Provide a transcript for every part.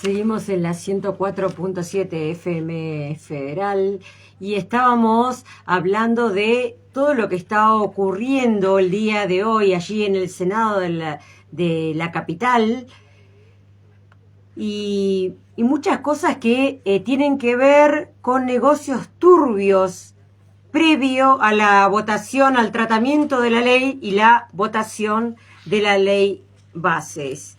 Seguimos en la 104.7 FM Federal y estábamos hablando de todo lo que está ocurriendo el día de hoy allí en el Senado de la capital y muchas cosas que tienen que ver con negocios turbios previo a la votación, al tratamiento de la ley y la votación de la ley bases.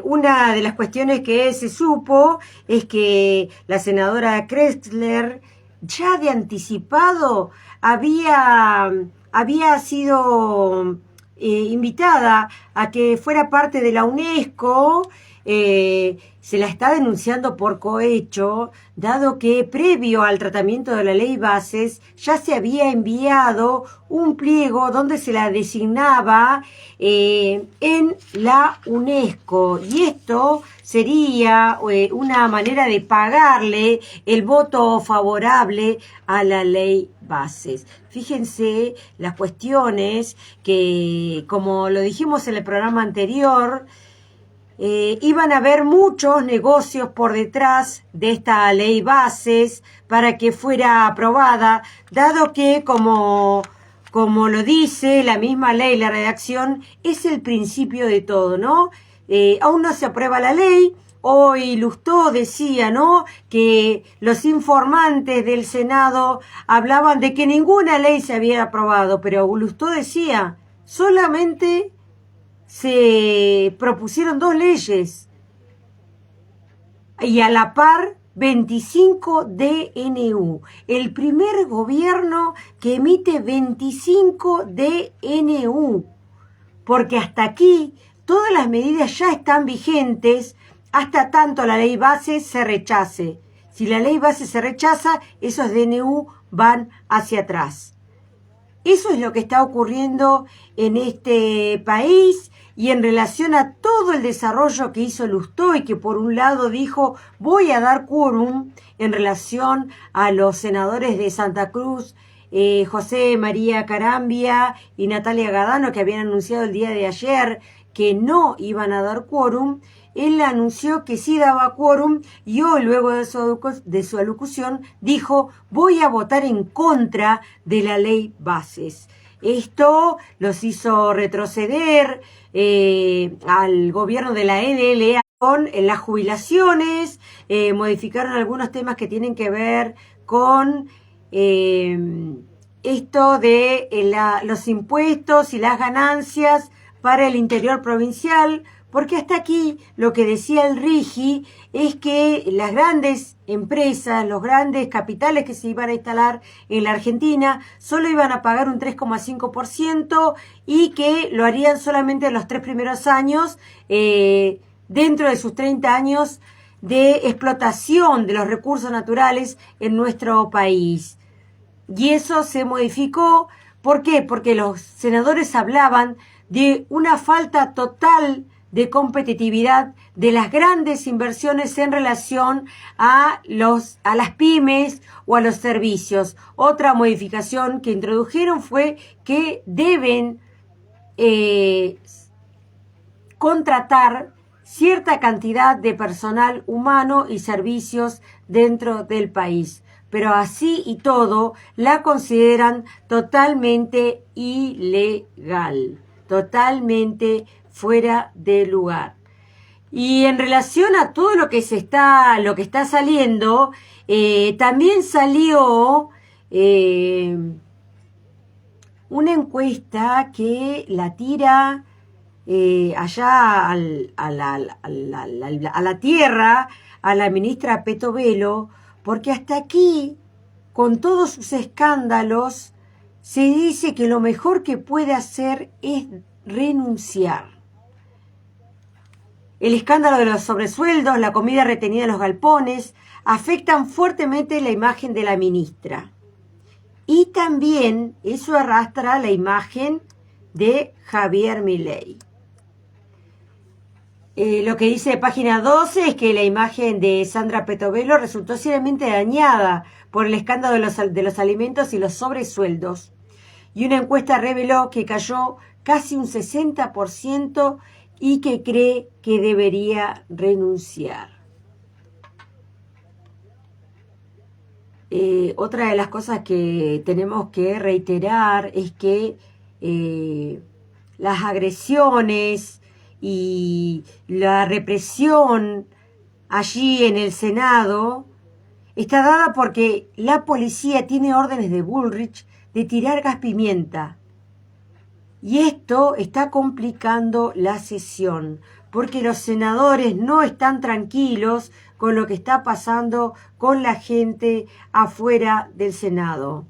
Una de las cuestiones que se supo es que la senadora Kressler ya de anticipado había sido invitada a que fuera parte de la UNESCO. Se la está denunciando por cohecho, dado que previo al tratamiento de la ley bases ya se había enviado un pliego donde se la designaba en la UNESCO, y esto sería una manera de pagarle el voto favorable a la ley bases. Fíjense las cuestiones que, como lo dijimos en el programa anterior, iban a haber muchos negocios por detrás de esta ley bases para que fuera aprobada, dado que, como lo dice la misma ley, la redacción, es el principio de todo, ¿no? Aún no se aprueba la ley. Hoy Lustó decía, ¿no?, que los informantes del Senado hablaban de que ninguna ley se había aprobado, pero Lustó decía, solamente se propusieron 2 leyes y a la par 25 DNU. El primer gobierno que emite 25 DNU, porque hasta aquí todas las medidas ya están vigentes hasta tanto la ley base se rechace. Si la ley base se rechaza, esos DNU van hacia atrás. Eso es lo que está ocurriendo en este país y en relación a todo el desarrollo que hizo Lustó, y que por un lado dijo voy a dar quórum en relación a los senadores de Santa Cruz, José María Carambia y Natalia Gadano, que habían anunciado el día de ayer que no iban a dar quórum. Él anunció que sí daba quórum y hoy, luego de su alocución, dijo voy a votar en contra de la ley bases. Esto los hizo retroceder al gobierno de la NLA con las jubilaciones, modificaron algunos temas que tienen que ver con esto de los impuestos y las ganancias para el interior provincial, porque hasta aquí lo que decía el RIGI es que las grandes empresas, los grandes capitales que se iban a instalar en la Argentina, solo iban a pagar un 3,5% y que lo harían solamente en los 3 primeros años, dentro de sus 30 años de explotación de los recursos naturales en nuestro país. Y eso se modificó. ¿Por qué? Porque los senadores hablaban de una falta total de competitividad de las grandes inversiones en relación a las pymes o a los servicios. Otra modificación que introdujeron fue que deben contratar cierta cantidad de personal humano y servicios dentro del país. Pero así y todo la consideran totalmente ilegal, totalmente fuera de lugar. Y en relación a todo lo que está saliendo, también salió una encuesta que la tira allá a la tierra a la ministra Petovelo, porque hasta aquí, con todos sus escándalos, se dice que lo mejor que puede hacer es renunciar. El escándalo de los sobresueldos, la comida retenida en los galpones, afectan fuertemente la imagen de la ministra. Y también eso arrastra la imagen de Javier Milei. Lo que dice página 12 es que la imagen de Sandra Petovelo resultó seriamente dañada por el escándalo de los alimentos y los sobresueldos. Y una encuesta reveló que cayó casi un 60% y que cree que debería renunciar. Otra de las cosas que tenemos que reiterar es que las agresiones y la represión allí en el Senado está dada porque la policía tiene órdenes de Bullrich de tirar gas pimienta. Y esto está complicando la sesión, porque los senadores no están tranquilos con lo que está pasando con la gente afuera del Senado.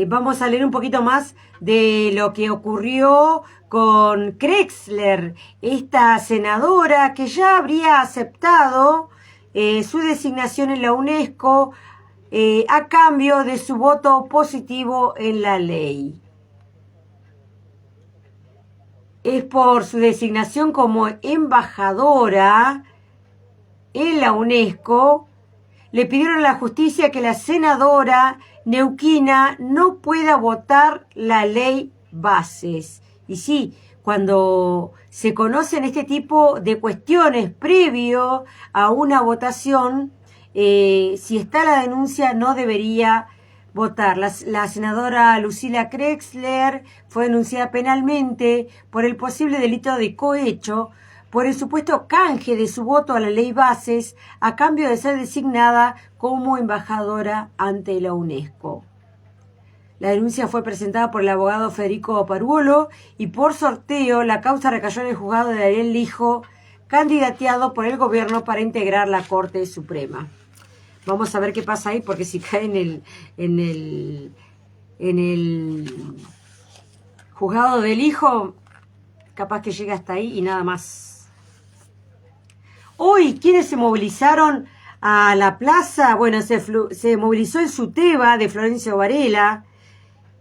Vamos a leer un poquito más de lo que ocurrió con Krexler, esta senadora que ya habría aceptado su designación en la UNESCO a cambio de su voto positivo en la ley. Es por su designación como embajadora en la UNESCO. Le pidieron a la justicia que la senadora neuquina no pueda votar la ley bases. Y sí, cuando se conocen este tipo de cuestiones previo a una votación, si está la denuncia no debería votar. La senadora Lucila Krexler fue denunciada penalmente por el posible delito de cohecho por el supuesto canje de su voto a la ley bases a cambio de ser designada como embajadora ante la UNESCO. La denuncia fue presentada por el abogado Federico Paruolo y por sorteo la causa recayó en el juzgado de Ariel Lijo, candidateado por el gobierno para integrar la Corte Suprema. Vamos a ver qué pasa ahí, porque si cae en el juzgado del Lijo, capaz que llega hasta ahí y nada más. Hoy, ¿quiénes se movilizaron a la plaza? Bueno, se movilizó el SUTEBA de Florencio Varela,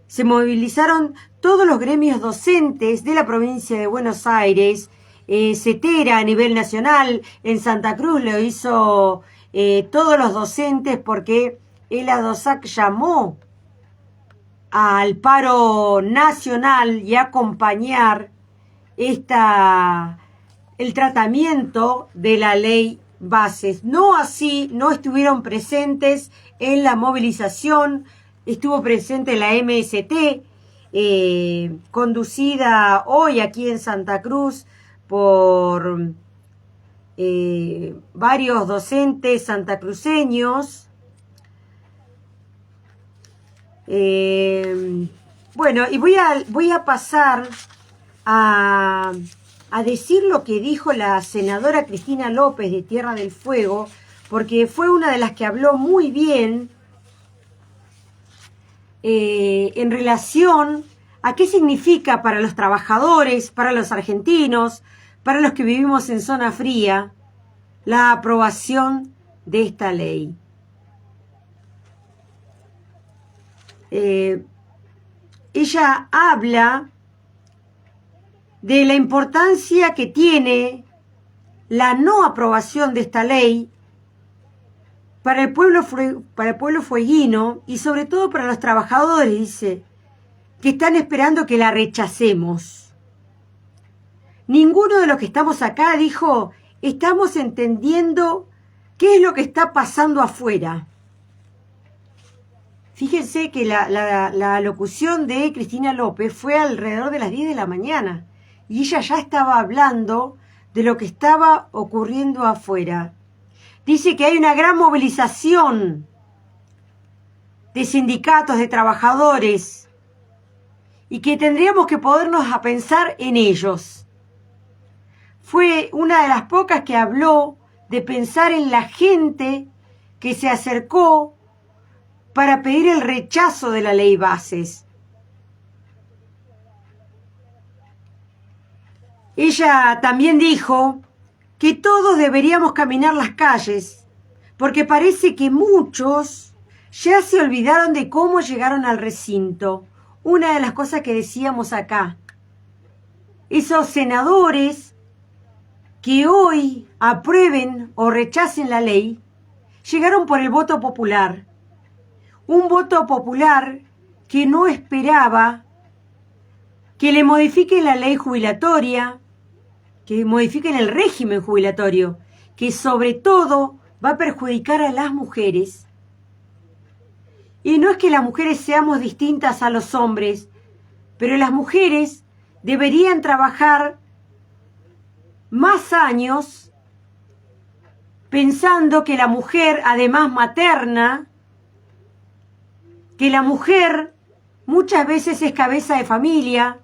se movilizaron todos los gremios docentes de la provincia de Buenos Aires, CETERA a nivel nacional, en Santa Cruz lo hizo todos los docentes porque el ADOSAC llamó al paro nacional y a acompañar el tratamiento de la ley bases. No así, no estuvieron presentes en la movilización, estuvo presente la MST, conducida hoy aquí en Santa Cruz por varios docentes santacruceños. Bueno, y voy a pasar a decir lo que dijo la senadora Cristina López de Tierra del Fuego, porque fue una de las que habló muy bien en relación a qué significa para los trabajadores, para los argentinos, para los que vivimos en zona fría, la aprobación de esta ley. Ella habla de la importancia que tiene la no aprobación de esta ley para el pueblo fueguino y sobre todo para los trabajadores, dice, que están esperando que la rechacemos. Ninguno de los que estamos acá, dijo, estamos entendiendo qué es lo que está pasando afuera. Fíjense que la locución de Cristina López fue alrededor de las 10 de la mañana. Y ella ya estaba hablando de lo que estaba ocurriendo afuera. Dice que hay una gran movilización de sindicatos, de trabajadores, y que tendríamos que ponernos a pensar en ellos. Fue una de las pocas que habló de pensar en la gente que se acercó para pedir el rechazo de la ley bases. Ella también dijo que todos deberíamos caminar las calles, porque parece que muchos ya se olvidaron de cómo llegaron al recinto. Una de las cosas que decíamos acá, esos senadores que hoy aprueben o rechacen la ley, llegaron por el voto popular. Un voto popular que no esperaba que le modifiquen la ley jubilatoria, que modifiquen el régimen jubilatorio, que sobre todo va a perjudicar a las mujeres. Y no es que las mujeres seamos distintas a los hombres, pero las mujeres deberían trabajar más años pensando que la mujer, además materna, que la mujer muchas veces es cabeza de familia,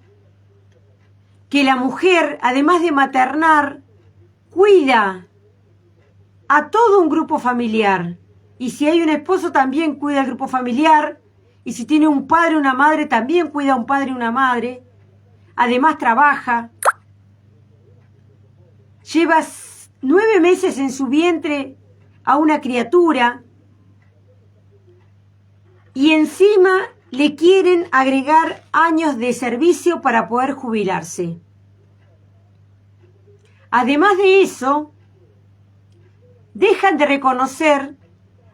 que la mujer, además de maternar, cuida a todo un grupo familiar. Y si hay un esposo, también cuida al grupo familiar. Y si tiene un padre o una madre, también cuida a un padre y una madre. Además trabaja. Lleva 9 meses en su vientre a una criatura. Y encima le quieren agregar años de servicio para poder jubilarse. Además de eso, dejan de reconocer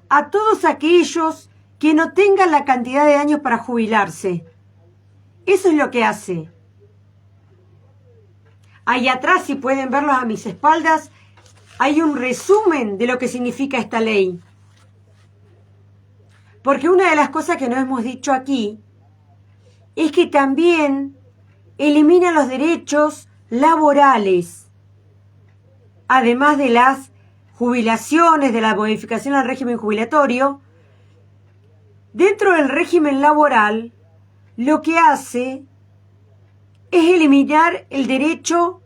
a todos aquellos que no tengan la cantidad de años para jubilarse. Eso es lo que hace. Ahí atrás, si pueden verlos a mis espaldas, hay un resumen de lo que significa esta ley. Porque una de las cosas que no hemos dicho aquí es que también elimina los derechos laborales, además de las jubilaciones, de la modificación al régimen jubilatorio. Dentro del régimen laboral, lo que hace es eliminar el derecho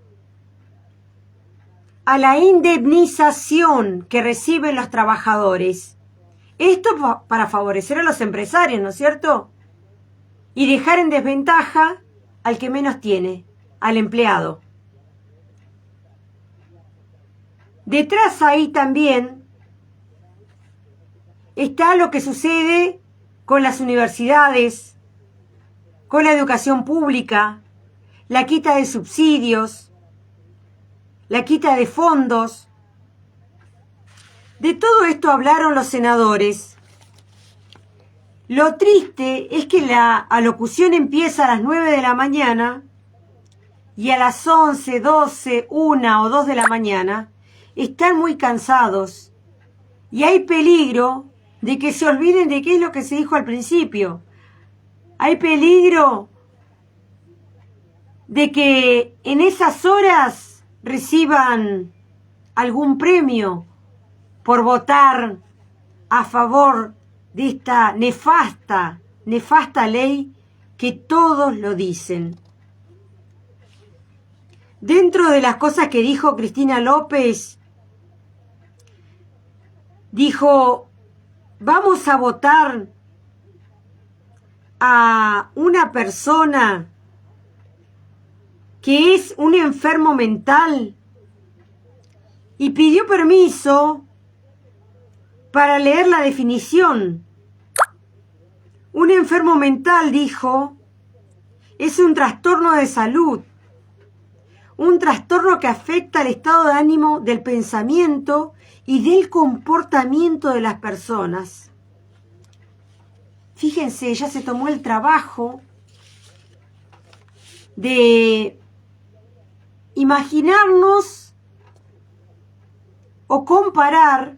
a la indemnización que reciben los trabajadores. Esto para favorecer a los empresarios, ¿no es cierto? Y dejar en desventaja al que menos tiene, al empleado. Detrás ahí también está lo que sucede con las universidades, con la educación pública, la quita de subsidios, la quita de fondos. De todo esto hablaron los senadores. Lo triste es que la alocución empieza a las 9 de la mañana y a las 11, 12, 1 o 2 de la mañana están muy cansados y hay peligro de que se olviden de qué es lo que se dijo al principio. Hay peligro de que en esas horas reciban algún premio por votar a favor de esta nefasta ley que todos lo dicen. Dentro de las cosas que dijo Cristina López, dijo, vamos a votar a una persona que es un enfermo mental y pidió permiso para leer la definición. Un enfermo mental, dijo, es un trastorno de salud, un trastorno que afecta el estado de ánimo, del pensamiento y del comportamiento de las personas. Fíjense, ella se tomó el trabajo de imaginarnos o comparar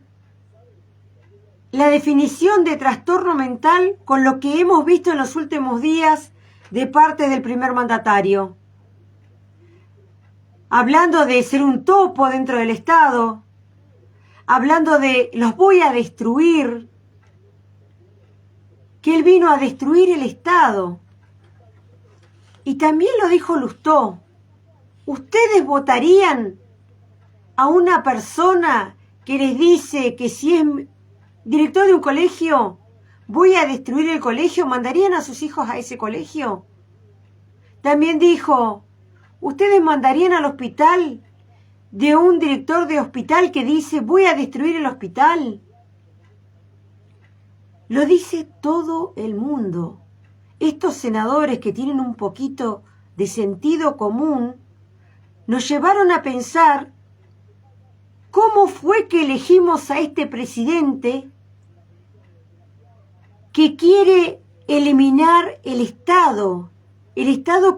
la definición de trastorno mental con lo que hemos visto en los últimos días de parte del primer mandatario. Hablando de ser un topo dentro del Estado, hablando de los voy a destruir, que él vino a destruir el Estado. Y también lo dijo Lustó. ¿Ustedes votarían a una persona que les dice que si es director de un colegio, voy a destruir el colegio? ¿Mandarían a sus hijos a ese colegio? También dijo, ¿ustedes mandarían al hospital de un director de hospital que dice, voy a destruir el hospital? Lo dice todo el mundo. Estos senadores que tienen un poquito de sentido común nos llevaron a pensar cómo fue que elegimos a este presidente que quiere eliminar el Estado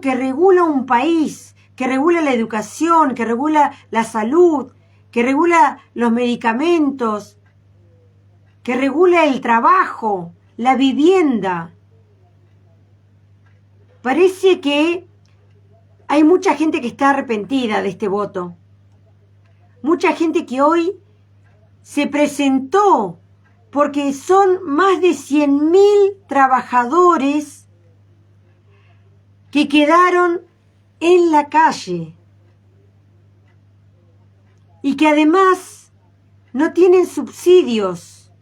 que regula un país, que regula la educación, que regula la salud, que regula los medicamentos, que regula el trabajo, la vivienda. Parece que hay mucha gente que está arrepentida de este voto. Mucha gente que hoy se presentó porque son más de 100.000 trabajadores que quedaron en la calle y que además no tienen subsidios,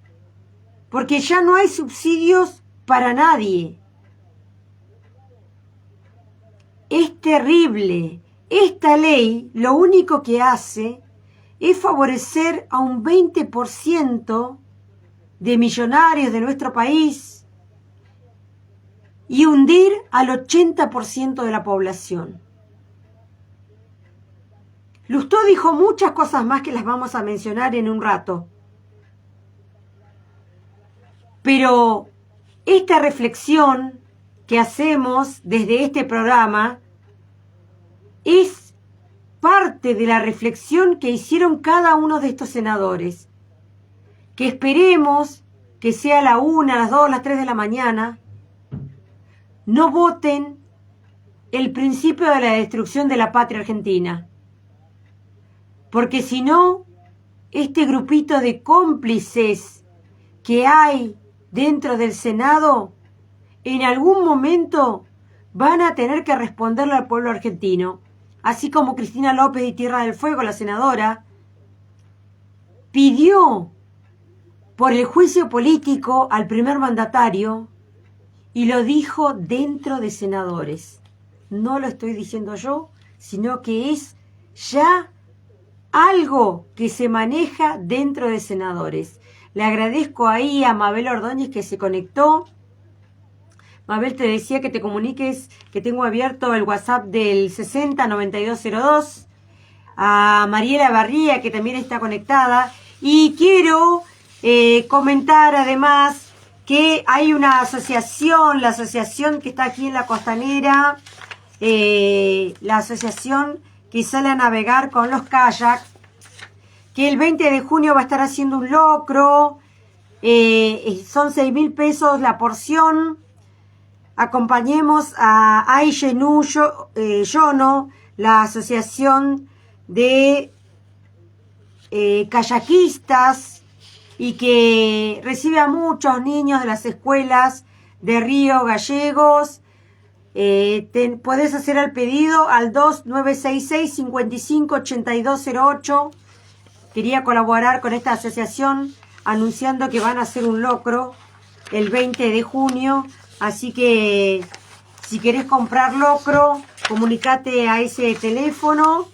porque ya no hay subsidios para nadie. Es terrible. Esta ley lo único que hace es favorecer a un 20% de millonarios de nuestro país y hundir al 80% de la población. Lustó dijo muchas cosas más que las vamos a mencionar en un rato. Pero esta reflexión que hacemos desde este programa es parte de la reflexión que hicieron cada uno de estos senadores, que esperemos que sea a la 1, a las 2, a las 3 de la mañana, no voten el principio de la destrucción de la patria argentina, porque si no, este grupito de cómplices que hay dentro del Senado, en algún momento van a tener que responderle al pueblo argentino, así como Cristina López de Tierra del Fuego, la senadora, pidió por el juicio político al primer mandatario y lo dijo dentro de senadores. No lo estoy diciendo yo, sino que es ya algo que se maneja dentro de senadores. Le agradezco ahí a Mabel Ordóñez que se conectó. Mabel, te decía que te comuniques que tengo abierto el WhatsApp del 609202. A Mariela Barría, que también está conectada. Y quiero comentar además que hay una asociación, la asociación que está aquí en la Costanera, la asociación que sale a navegar con los kayaks, que el 20 de junio va a estar haciendo un locro, son 6.000 pesos la porción. Acompañemos a Aishenu Yono, la asociación de kayakistas, y que recibe a muchos niños de las escuelas de Río Gallegos. Podés hacer el pedido al 2966-558208. Quería colaborar con esta asociación anunciando que van a hacer un locro el 20 de junio. Así que si querés comprar locro, comunicate a ese teléfono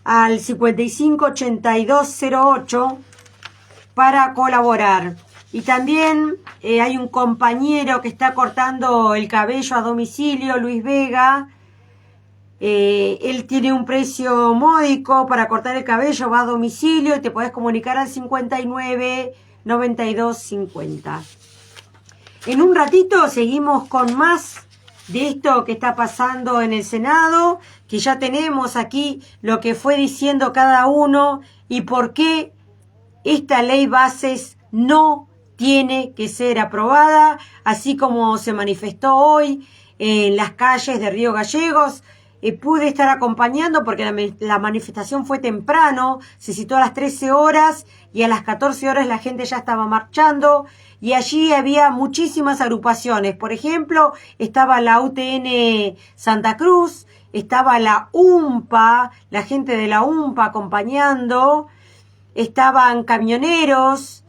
al 558208 para colaborar. Y también hay un compañero que está cortando el cabello a domicilio, Luis Vega. Él tiene un precio módico para cortar el cabello, va a domicilio y te podés comunicar al 599250. En un ratito seguimos con más de esto que está pasando en el Senado, que ya tenemos aquí lo que fue diciendo cada uno y por qué esta ley bases no tiene que ser aprobada, así como se manifestó hoy en las calles de Río Gallegos. Pude estar acompañando porque la manifestación fue temprano, se citó a las 13 horas y a las 14 horas la gente ya estaba marchando y allí había muchísimas agrupaciones. Por ejemplo, estaba la UTN Santa Cruz, estaba la UMPA, la gente de la UMPA acompañando, estaban camioneros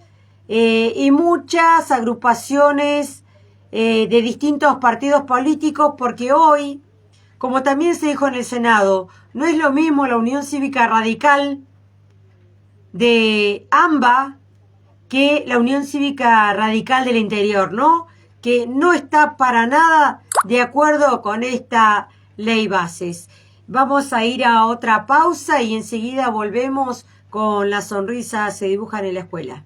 y muchas agrupaciones de distintos partidos políticos, porque hoy, como también se dijo en el Senado, no es lo mismo la Unión Cívica Radical de AMBA que la Unión Cívica Radical del Interior, ¿no? Que no está para nada de acuerdo con esta ley bases. Vamos a ir a otra pausa y enseguida volvemos con Las sonrisas se dibujan en la escuela.